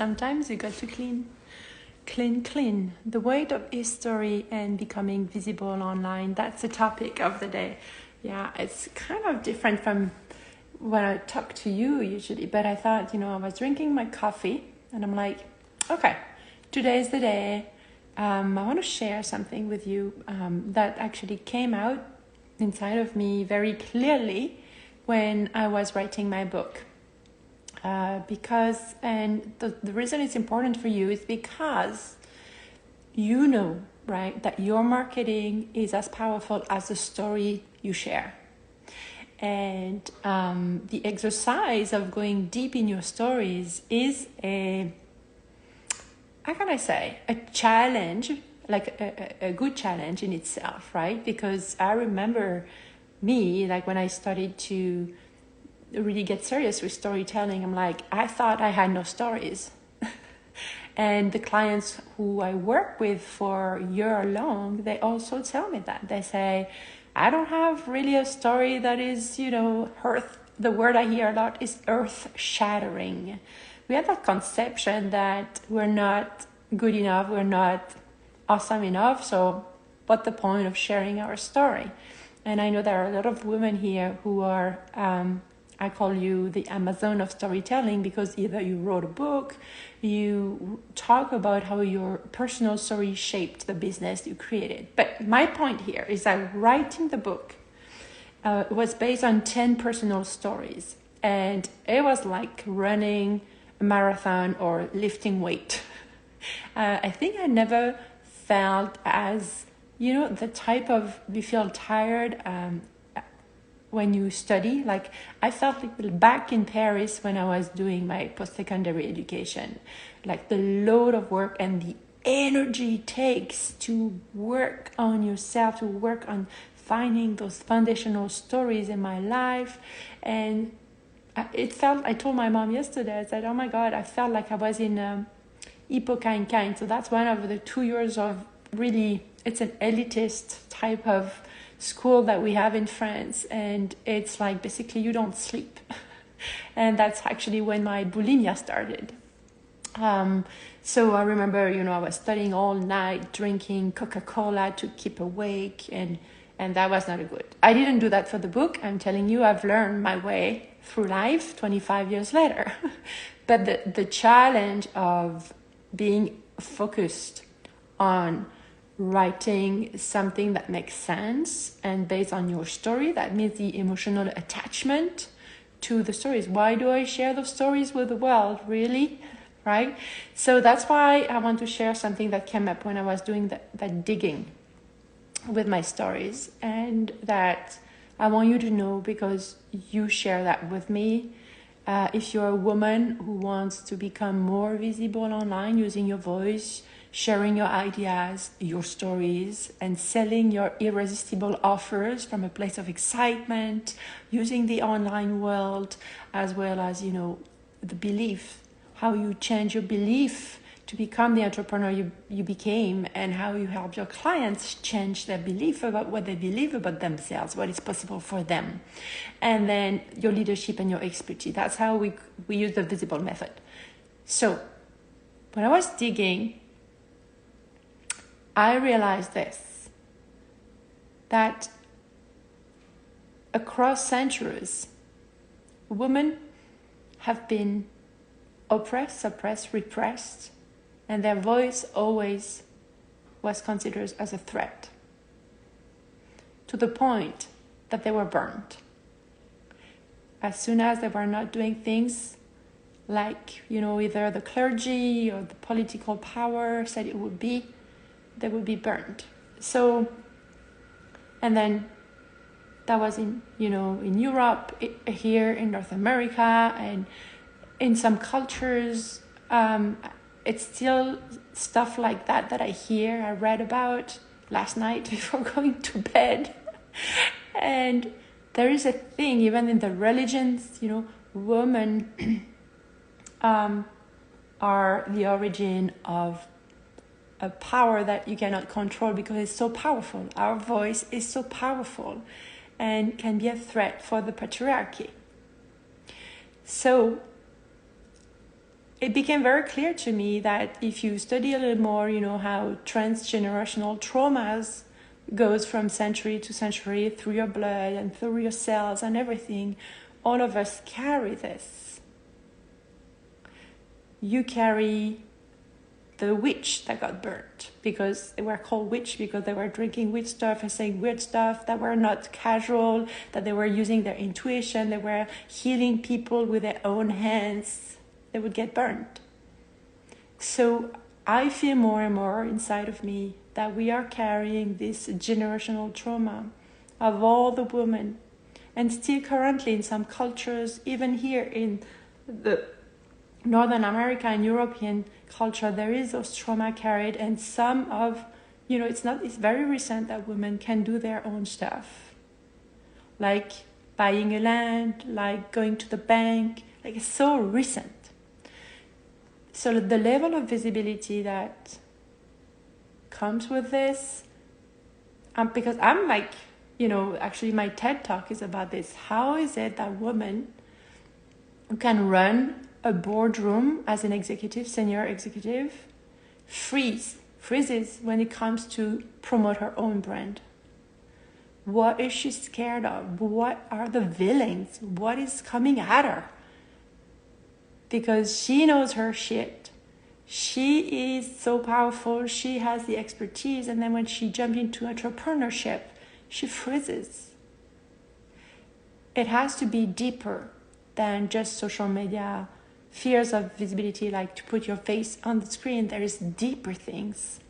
Sometimes you got to clean. The weight of history and becoming visible online. That's the topic of the day. Yeah, it's kind of different from when I talk to you usually, but I thought, I was drinking my coffee and I'm like, okay, today's the day. I want to share something with you that actually came out inside of me very clearly when I was writing my book. Because the reason it's important for you is because you know, right, that your marketing is as powerful as the story you share. And the exercise of going deep in your stories is a challenge, like a good challenge in itself, right? Because I remember me, like when I started to really get serious with storytelling, I thought I had no stories. And the clients who I work with for a year long, they also tell me that. They say, I don't have really a story that is, earth. The word I hear a lot is earth-shattering. We have that conception that we're not good enough, we're not awesome enough, so what's the point of sharing our story? And I know there are a lot of women here who are, I call you the Amazon of storytelling, because either you wrote a book, you talk about how your personal story shaped the business you created. But my point here is that writing the book was based on 10 personal stories. And it was like running a marathon or lifting weight. I think I never felt as, the type of, you feel tired when you study. Like I felt like back in Paris when I was doing my post-secondary education, like the load of work and the energy it takes to work on yourself, to work on finding those foundational stories in my life. And I told my mom yesterday, I said, oh my God, I felt like I was in Hippocaine. So that's one of the 2 years of really, it's an elitist type of school that we have in France, and it's like basically you don't sleep. And that's actually when my bulimia started. So I remember, I was studying all night, drinking Coca-Cola to keep awake, and that was not good. I didn't do that for the book. I'm telling you, I've learned my way through life 25 years later. But the challenge of being focused on writing something that makes sense and based on your story, that means the emotional attachment to the stories. Why do I share those stories with the world? Really? Right? So that's why I want to share something that came up when I was doing that digging with my stories, and that I want you to know because you share that with me. If you're a woman who wants to become more visible online using your voice, sharing your ideas, your stories, and selling your irresistible offers from a place of excitement, using the online world, as well as, the belief, how you change your belief to become the entrepreneur you became, and how you help your clients change their belief about what they believe about themselves, what is possible for them. And then your leadership and your expertise. That's how we use the visible method. So when I was digging, I realized this, that across centuries, women have been oppressed, suppressed, repressed, and their voice always was considered as a threat, to the point that they were burned. As soon as they were not doing things like, either the clergy or the political power said it would be, they would be burned. So, and then that was in Europe, here in North America, and in some cultures, it's still stuff like that I hear, I read about last night before going to bed. And there is a thing, even in the religions, women are the origin of a power that you cannot control because it's so powerful. Our voice is so powerful and can be a threat for the patriarchy. So it became very clear to me that if you study a little more, you know, how transgenerational traumas goes from century to century through your blood and through your cells and everything, all of us carry this. You carry the witch that got burnt, because they were called witch because they were drinking witch stuff and saying weird stuff that were not casual, that they were using their intuition, they were healing people with their own hands. They would get burned. So I feel more and more inside of me that we are carrying this generational trauma of all the women, and still currently in some cultures, even here in the Northern America and European culture, there is those trauma carried, and some of, you know, it's very recent that women can do their own stuff, like buying a land, like going to the bank, like it's so recent. So the level of visibility that comes with this, because I'm like, you know, actually my TED Talk is about this. How is it that women who can run a boardroom as an executive, senior executive, freezes when it comes to promote her own brand? What is she scared of? What are the villains? What is coming at her? Because she knows her shit. She is so powerful. She has the expertise. And then when she jumps into entrepreneurship, she freezes. It has to be deeper than just social media fears of visibility, like to put your face on the screen. There is deeper things.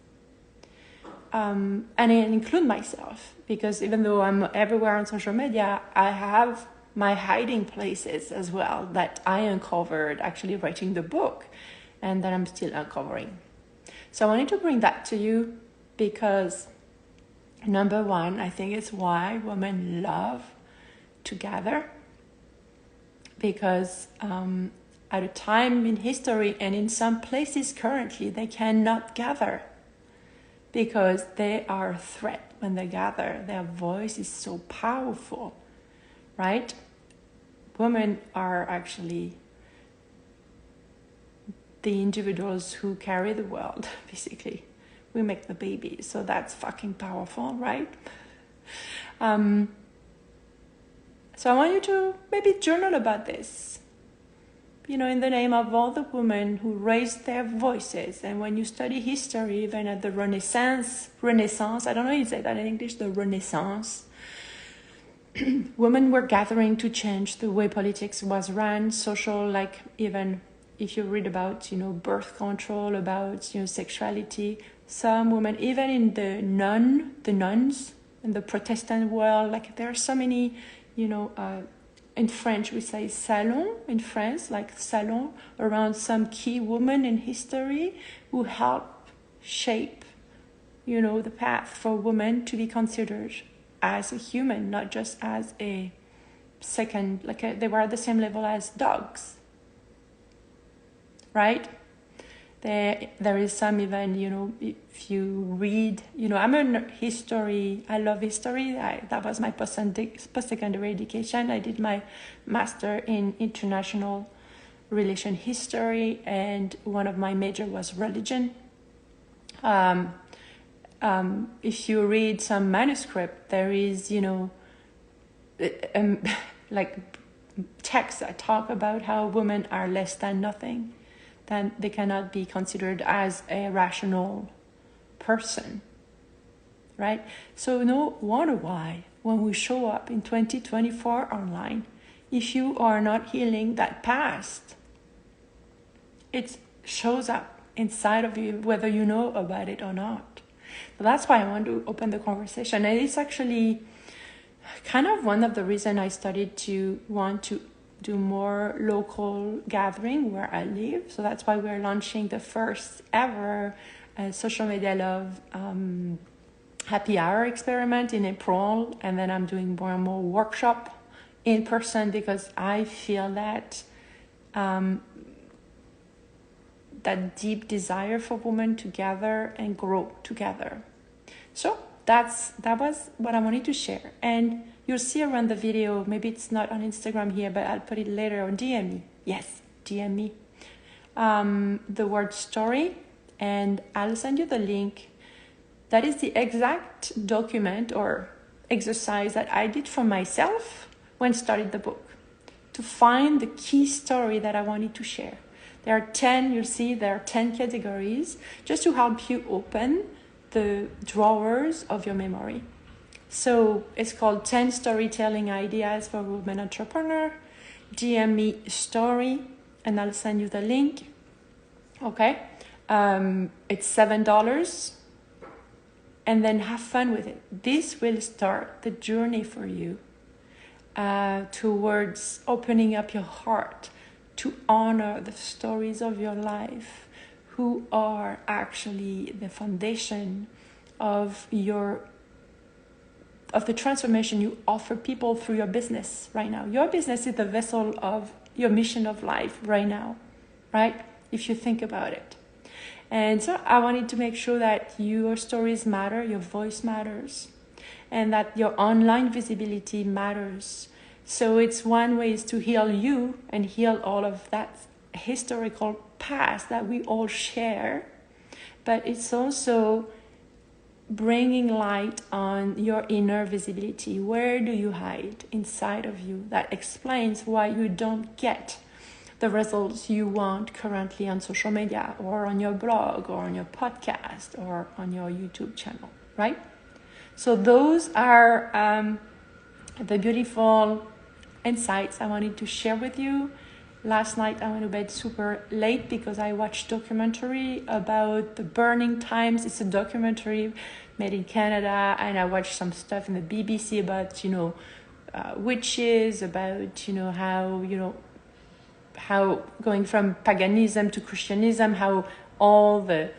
And I include myself, because even though I'm everywhere on social media, I have my hiding places as well that I uncovered actually writing the book, and that I'm still uncovering. So I wanted to bring that to you because, number one, I think it's why women love to gather, because at a time in history and in some places currently, they cannot gather because they are a threat when they gather. Their voice is so powerful, right? Women are actually the individuals who carry the world, basically. We make the babies, so that's fucking powerful, right? So I want you to maybe journal about this, you know, in the name of all the women who raised their voices. And when you study history, even at the Renaissance, I don't know how you say that in English, the Renaissance, women were gathering to change the way politics was run, social, like even if you read about, you know, birth control, about, you know, sexuality, some women, even in the nuns in the Protestant world, like there are so many, you know, in French we say salon in France, like salon, around some key women in history who help shape, you know, the path for women to be considered as a human, not just as a second, like they were at the same level as dogs, right? There is some even, you know, if you read, you know, I'm a history, I love history. That was my post-secondary education. I did my master in international relation history, and one of my major was religion. If you read some manuscript, there is, you know, like texts that talk about how women are less than nothing, then they cannot be considered as a rational person, right? So no wonder why when we show up in 2024 online, if you are not healing that past, it shows up inside of you whether you know about it or not. So that's why I want to open the conversation. And it's actually kind of one of the reasons I started to want to do more local gathering where I live. So that's why we're launching the first ever social media love happy hour experiment in April. And then I'm doing more and more workshop in person, because I feel that that deep desire for women to gather and grow together. So that was what I wanted to share. And you'll see around the video, maybe it's not on Instagram here, but I'll put it later, or DM me. Yes, DM me. the word story, and I'll send you the link. That is the exact document or exercise that I did for myself when I started the book, to find the key story that I wanted to share. There are 10, you'll see there are 10 categories, just to help you open the drawers of your memory. So it's called 10 Storytelling Ideas for Women Entrepreneur. DM me story and I'll send you the link. Okay? It's $7. And then have fun with it. This will start the journey for you towards opening up your heart to honor the stories of your life, who are actually the foundation of the transformation you offer people through your business right now. Your business is the vessel of your mission of life right now, right? If you think about it. And so I wanted to make sure that your stories matter, your voice matters, and that your online visibility matters. So it's one way is to heal you and heal all of that historical past that we all share, but it's also bringing light on your inner visibility. Where do you hide inside of you? That explains why you don't get the results you want currently on social media or on your blog or on your podcast or on your YouTube channel, right? So those are the beautiful insights I wanted to share with you. Last night I went to bed super late because I watched a documentary about the burning times. It's a documentary made in Canada, and I watched some stuff in the BBC about, witches, about, how going from paganism to Christianism, how all the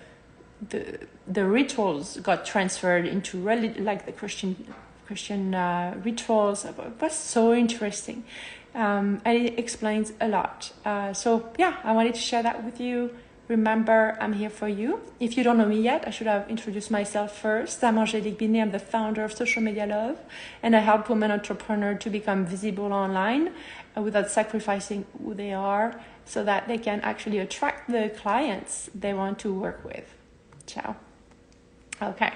rituals got transferred into like the Christian rituals. It was so interesting, and it explains a lot. So yeah, I wanted to share that with you. Remember, I'm here for you. If you don't know me yet, I should have introduced myself first. I'm Angélique Binet. I'm the founder of Social Media Love, and I help women entrepreneurs to become visible online without sacrificing who they are, so that they can actually attract the clients they want to work with. Ciao. Okay.